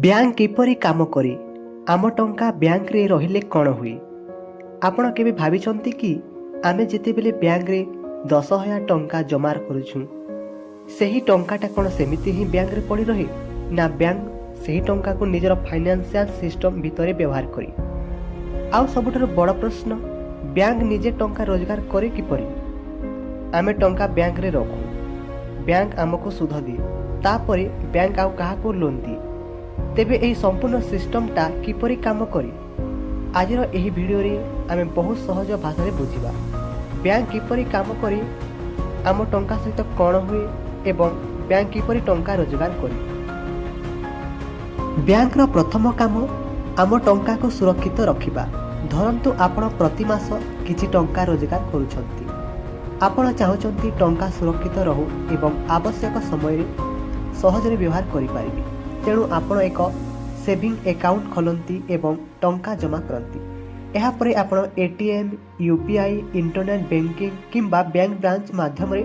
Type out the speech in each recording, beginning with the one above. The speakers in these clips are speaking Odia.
ବ୍ୟାଙ୍କ କିପରି କାମ କରେ? ଆମ ଟଙ୍କା ବ୍ୟାଙ୍କରେ ରହିଲେ କ'ଣ ହୁଏ? ଆପଣ କେବେ ଭାବିଛନ୍ତି କି ଆମେ ଯେତେବେଳେ ବ୍ୟାଙ୍କରେ 10,000 ଟଙ୍କା ଜମା କରୁଛୁ, ସେହି ଟଙ୍କାଟା କ'ଣ ସେମିତି ହିଁ ବ୍ୟାଙ୍କରେ ପଡ଼ି ରହେ, ନା ବ୍ୟାଙ୍କ ସେହି ଟଙ୍କାକୁ ନିଜର ଫାଇନାନ୍ସିଆଲ ସିଷ୍ଟମ୍ ଭିତରେ ବ୍ୟବହାର କରେ? ଆଉ ସବୁଠାରୁ ବଡ଼ ପ୍ରଶ୍ନ, ବ୍ୟାଙ୍କ ନିଜେ ଟଙ୍କା ରୋଜଗାର କରେ କିପରି? ଆମେ ଟଙ୍କା ବ୍ୟାଙ୍କରେ ରଖୁ, ବ୍ୟାଙ୍କ ଆମକୁ ସୁଧ ଦିଏ, ତାପରେ ବ୍ୟାଙ୍କ ଆଉ କାହାକୁ ଲୋନ୍ ଦିଏ। ତେବେ ଏହି ସମ୍ପୂର୍ଣ୍ଣ ସିଷ୍ଟମଟା କିପରି କାମ କରେ? ଆଜିର ଏହି ଭିଡ଼ିଓରେ ଆମେ ବହୁତ ସହଜ ଭାଷାରେ ବୁଝିବା ବ୍ୟାଙ୍କ କିପରି କାମ କରେ, ଆମ ଟଙ୍କା ସହିତ କ'ଣ ହୁଏ ଏବଂ ବ୍ୟାଙ୍କ କିପରି ଟଙ୍କା ରୋଜଗାର କରେ। ବ୍ୟାଙ୍କର ପ୍ରଥମ କାମ ଆମ ଟଙ୍କାକୁ ସୁରକ୍ଷିତ ରଖିବା। ଧରନ୍ତୁ ଆପଣ ପ୍ରତି ମାସ କିଛି ଟଙ୍କା ରୋଜଗାର କରୁଛନ୍ତି। ଆପଣ ଚାହୁଁଛନ୍ତି ଟଙ୍କା ସୁରକ୍ଷିତ ରହୁ ଏବଂ ଆବଶ୍ୟକ ସମୟରେ ସହଜରେ ବ୍ୟବହାର କରିପାରିବେ। ତେଣୁ ଆପଣ ଏକ ସେଭିଂ ଆକାଉଣ୍ଟ ଖୋଲନ୍ତି ଏବଂ ଟଙ୍କା ଜମା କରନ୍ତି। ଏହାପରେ ଆପଣ ATM, UPI, ଇଣ୍ଟରନେଟ୍ ବ୍ୟାଙ୍କିଂ କିମ୍ବା ବ୍ୟାଙ୍କ ବ୍ରାଞ୍ଚ ମାଧ୍ୟମରେ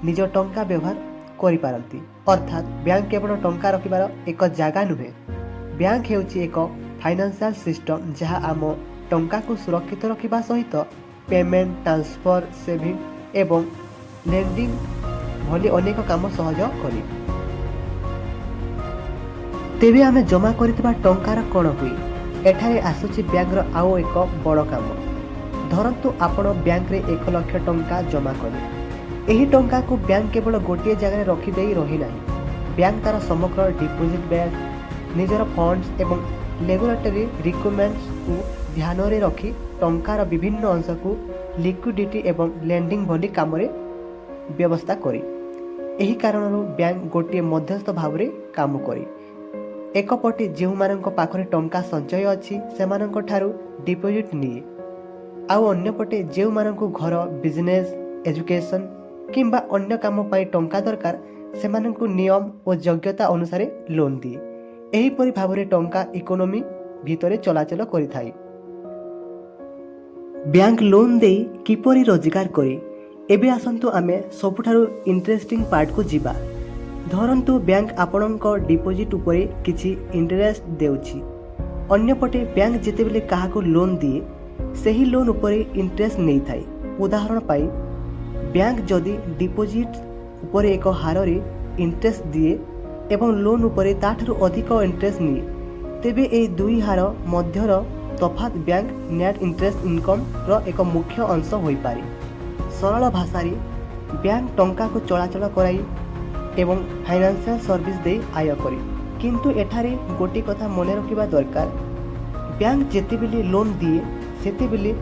ନିଜ ଟଙ୍କା ବ୍ୟବହାର କରିପାରନ୍ତି। ଅର୍ଥାତ୍ ବ୍ୟାଙ୍କ କେବଳ ଟଙ୍କା ରଖିବାର ଏକ ଜାଗା ନୁହେଁ, ବ୍ୟାଙ୍କ ହେଉଛି ଏକ ଫାଇନାନ୍ସିଆଲ ସିଷ୍ଟମ ଯାହା ଆମ ଟଙ୍କାକୁ ସୁରକ୍ଷିତ ରଖିବା ସହିତ ପେମେଣ୍ଟ, ଟ୍ରାନ୍ସଫର, ସେଭିଂ ଏବଂ ଲେଣ୍ଡିଂ ଭଳି ଅନେକ କାମ ସହଜ କରେ। ତେବେ ଆମେ ଜମା କରିଥିବା ଟଙ୍କାର କ'ଣ ହୁଏ? ଏଠାରେ ଆସୁଛି ବ୍ୟାଙ୍କର ଆଉ ଏକ ବଡ଼ କାମ। ଧରନ୍ତୁ ଆପଣ ବ୍ୟାଙ୍କରେ 1 ଲକ୍ଷ ଟଙ୍କା ଜମା କଲେ। ଏହି ଟଙ୍କାକୁ ବ୍ୟାଙ୍କ କେବଳ ଗୋଟିଏ ଜାଗାରେ ରଖିଦେଇ ରହିନାହିଁ। ବ୍ୟାଙ୍କ ତା'ର ସମଗ୍ର ଡିପୋଜିଟ୍ ବେସ୍, ନିଜର ଫଣ୍ଡସ୍ ଏବଂ ରେଗୁଲେଟରୀ ରିକ୍ୱାରମେଣ୍ଟସକୁ ଧ୍ୟାନରେ ରଖି ଟଙ୍କାର ବିଭିନ୍ନ ଅଂଶକୁ ଲିକ୍ୱିଡିଟି ଏବଂ ଲେଣ୍ଡିଂ ଭଳି କାମରେ ବ୍ୟବସ୍ଥା କରେ। ଏହି କାରଣରୁ ବ୍ୟାଙ୍କ ଗୋଟିଏ ମଧ୍ୟସ୍ଥ ଭାବରେ କାମ କରେ। ଏକପଟେ ଯେଉଁମାନଙ୍କ ପାଖରେ ଟଙ୍କା ସଞ୍ଚୟ ଅଛି ସେମାନଙ୍କ ଠାରୁ ଡିପୋଜିଟ୍ ନିଏ, ଆଉ ଅନ୍ୟପଟେ ଯେଉଁମାନଙ୍କୁ ଘର, ବିଜନେସ୍, ଏଜୁକେସନ୍ କିମ୍ବା ଅନ୍ୟ କାମ ପାଇଁ ଟଙ୍କା ଦରକାର ସେମାନଙ୍କୁ ନିୟମ ଓ ଯୋଗ୍ୟତା ଅନୁସାରେ ଲୋନ୍ ଦିଏ। ଏହିପରି ଭାବରେ ଟଙ୍କା ଇକୋନୋମି ଭିତରେ ଚଳାଚଳ କରିଥାଏ। ବ୍ୟାଙ୍କ ଲୋନ୍ ଦେଇ କିପରି ରୋଜଗାର କରେ? ଏବେ ଆସନ୍ତୁ ଆମେ ସବୁଠାରୁ ଇଣ୍ଟରେଷ୍ଟିଂ ପାର୍ଟକୁ ଯିବା। ଧରନ୍ତୁ ବ୍ୟାଙ୍କ ଆପଣଙ୍କ ଡିପୋଜିଟ୍ ଉପରେ କିଛି ଇଣ୍ଟରେଷ୍ଟ ଦେଉଛି। ଅନ୍ୟପଟେ ବ୍ୟାଙ୍କ ଯେତେବେଳେ କାହାକୁ ଲୋନ୍ ଦିଏ ସେହି ଲୋନ୍ ଉପରେ ଇଣ୍ଟରେଷ୍ଟ ନେଇଥାଏ। ଉଦାହରଣ ପାଇଁ, ବ୍ୟାଙ୍କ ଯଦି ଡିପୋଜିଟ୍ ଉପରେ ଏକ ହାରରେ ଇଣ୍ଟରେଷ୍ଟ ଦିଏ ଏବଂ ଲୋନ୍ ଉପରେ ତାଠାରୁ ଅଧିକ ଇଣ୍ଟରେଷ୍ଟ ନିଏ, ତେବେ ଏହି ଦୁଇ ହାର ମଧ୍ୟର ତଫାତ୍ ବ୍ୟାଙ୍କ ନେଟ୍ ଇଣ୍ଟରେଷ୍ଟ ଇନକମ୍ର ଏକ ମୁଖ୍ୟ ଅଂଶ ହୋଇପାରେ। ସରଳ ଭାଷାରେ, ବ୍ୟାଙ୍କ ଟଙ୍କାକୁ ଚଳାଚଳ କରାଇ ଏବଂ ଫାଇନାନ୍ସିଆଲ ସର୍ଭିସ ଦେଇ ଆୟ କରେ। କିନ୍ତୁ ଏଠାରେ ଗୋଟିଏ କଥା ମନେ ରଖିବା ଦରକାର, ବ୍ୟାଙ୍କ ଯେତେବେଳେ ଲୋନ୍ ଦିଏ ସେତେବେଳେ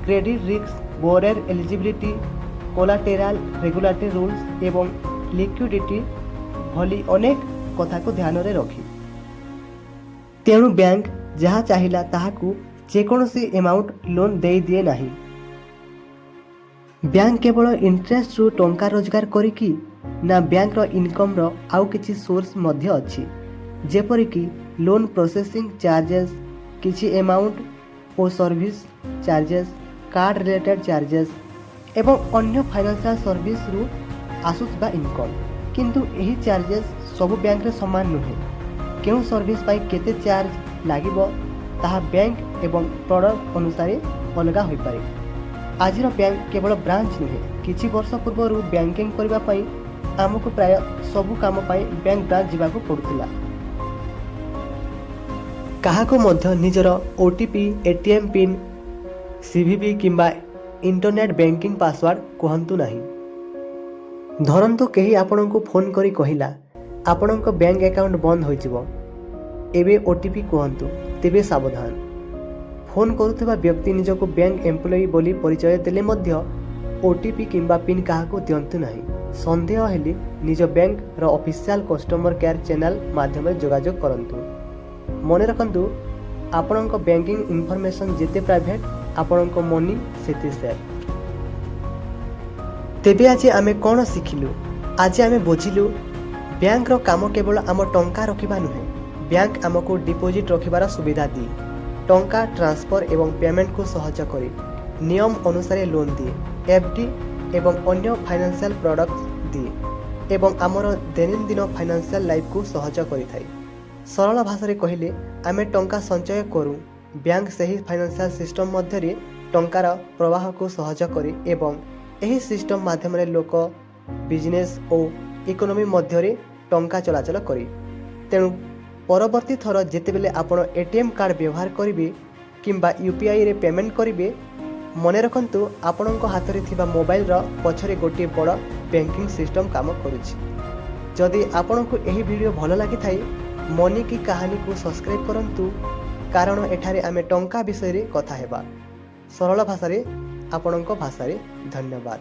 credit risk, borrower eligibility, collateral, regulatory rules ଏବଂ ଲିକ୍ୱିଡିଟି ଭଳି ଅନେକ କଥାକୁ ଧ୍ୟାନରେ ରଖେ। ତେଣୁ ବ୍ୟାଙ୍କ ଯାହା ଚାହିଁଲା ତାହାକୁ ଯେକୌଣସି ଆମାଉଣ୍ଟ ଲୋନ୍ ଦେଇଦିଏ ନାହିଁ। ବ୍ୟାଙ୍କ କେବଳ ଇଣ୍ଟରେଷ୍ଟରୁ ଟଙ୍କା ରୋଜଗାର କରେ କି? ନା, ବ୍ୟାଙ୍କର ଇନକମ୍ର ଆଉ କିଛି ସୋର୍ସ ମଧ୍ୟ ଅଛି, ଯେପରିକି ଲୋନ୍ ପ୍ରୋସେସିଂ ଚାର୍ଜେସ୍, କିଛି ଆମାଉଣ୍ଟ ଓ service charges, card related charges ଏବଂ ଅନ୍ୟ ଫାଇନାନ୍ସିଆଲ ସର୍ଭିସରୁ ଆସୁଥିବା ଇନକମ୍। କିନ୍ତୁ ଏହି ଚାର୍ଜେସ୍ ସବୁ ବ୍ୟାଙ୍କରେ ସମାନ ନୁହେଁ। କେଉଁ ସର୍ଭିସ ପାଇଁ କେତେ ଚାର୍ଜ ଲାଗିବ ତାହା ବ୍ୟାଙ୍କ ଏବଂ ପ୍ରଡ଼କ୍ଟ ଅନୁସାରେ ଅଲଗା ହୋଇପାରେ। ଆଜିର ବ୍ୟାଙ୍କ କେବଳ ବ୍ରାଞ୍ଚ ନୁହେଁ। କିଛି ବର୍ଷ ପୂର୍ବରୁ ବ୍ୟାଙ୍କିଂ କରିବା ପାଇଁ ଆମକୁ ପ୍ରାୟ ସବୁ କାମ ପାଇଁ ବ୍ୟାଙ୍କ ବ୍ରାଞ୍ଚ ଯିବାକୁ ପଡ଼ୁଥିଲା। କାହାକୁ ମଧ୍ୟ ନିଜର OTP, ATM ପିନ୍, CVV କିମ୍ବା ଇଣ୍ଟରନେଟ୍ ବ୍ୟାଙ୍କିଂ ପାସୱାର୍ଡ କୁହନ୍ତୁ ନାହିଁ। ଧରନ୍ତୁ କେହି ଆପଣଙ୍କୁ ଫୋନ୍ କରି କହିଲା, ଆପଣଙ୍କ ବ୍ୟାଙ୍କ ଆକାଉଣ୍ଟ ବନ୍ଦ ହୋଇଯିବ, ଏବେ OTP କୁହନ୍ତୁ, ତେବେ ସାବଧାନ। ଫୋନ୍ କରୁଥିବା ବ୍ୟକ୍ତି ନିଜକୁ ବ୍ୟାଙ୍କ ଏମ୍ପ୍ଲୟି ବୋଲି ପରିଚୟ ଦେଲେ ମଧ୍ୟ OTP କିମ୍ବା ପିନ୍ କାହାକୁ ଦିଅନ୍ତୁ ନାହିଁ। ସନ୍ଦେହ ହେଲେ ନିଜ ବ୍ୟାଙ୍କର ଅଫିସିଆଲ କଷ୍ଟମର କେୟାର ଚ୍ୟାନେଲ ମାଧ୍ୟମରେ ଯୋଗାଯୋଗ କରନ୍ତୁ। ମନେ ରଖନ୍ତୁ, ଆପଣଙ୍କ ବ୍ୟାଙ୍କିଂ ଇନଫର୍ମେସନ୍ ଯେତେ ପ୍ରାଇଭେଟ୍, ଆପଣଙ୍କ ମନି ସେତେ ସେଫ୍। ତେବେ ଆଜି ଆମେ କ'ଣ ଶିଖିଲୁ? ଆଜି ଆମେ ବୁଝିଲୁ ବ୍ୟାଙ୍କର କାମ କେବଳ ଆମ ଟଙ୍କା ରଖିବା ନୁହେଁ। ବ୍ୟାଙ୍କ ଆମକୁ ଡିପୋଜିଟ୍ ରଖିବାର ସୁବିଧା ଦିଏ, ଟଙ୍କା ଟ୍ରାନ୍ସଫର ଏବଂ ପେମେଣ୍ଟକୁ ସହଜ କରେ, ନିୟମ ଅନୁସାରେ ଲୋନ୍ ଦିଏ, FD ଏବଂ ଅନ୍ୟ ଫାଇନାନ୍ସିଆଲ ପ୍ରଡ଼କ୍ଟ ଦିଏ ଏବଂ ଆମର ଦୈନନ୍ଦିନ ଫାଇନାନ୍ସିଆଲ ଲାଇଫକୁ ସହଜ କରିଥାଏ। ସରଳ ଭାଷାରେ କହିଲେ ଆମେ ଟଙ୍କା ସଞ୍ଚୟ କରୁ, ବ୍ୟାଙ୍କ ସେହି ଫାଇନାନ୍ସିଆଲ ସିଷ୍ଟମ ମଧ୍ୟରେ ଟଙ୍କାର ପ୍ରବାହକୁ ସହଜ କରେ ଏବଂ ଏହି ସିଷ୍ଟମ ମାଧ୍ୟମରେ ଲୋକ, ବିଜନେସ୍ ଓ ଇକୋନୋମି ମଧ୍ୟରେ ଟଙ୍କା ଚଳାଚଳ କରେ। ତେଣୁ ପରବର୍ତ୍ତୀ ଥର ଯେତେବେଳେ ଆପଣ ATM କାର୍ଡ଼ ବ୍ୟବହାର କରିବେ କିମ୍ବା UPIରେ ପେମେଣ୍ଟ କରିବେ, ମନେ ରଖନ୍ତୁ ଆପଣଙ୍କ ହାତରେ ଥିବା ମୋବାଇଲର ପଛରେ ଗୋଟିଏ ବଡ଼ ବ୍ୟାଙ୍କିଂ ସିଷ୍ଟମ କାମ କରୁଛି। ଯଦି ଆପଣଙ୍କୁ ଏହି ଭିଡ଼ିଓ ଭଲ ଲାଗିଥାଏ, ମନି କି କାହାଣୀକୁ ସବସ୍କ୍ରାଇବ୍ କରନ୍ତୁ, କାରଣ ଏଠାରେ ଆମେ ଟଙ୍କା ବିଷୟରେ କଥା ହେବା ସରଳ ଭାଷାରେ, ଆପଣଙ୍କ ଭାଷାରେ। ଧନ୍ୟବାଦ।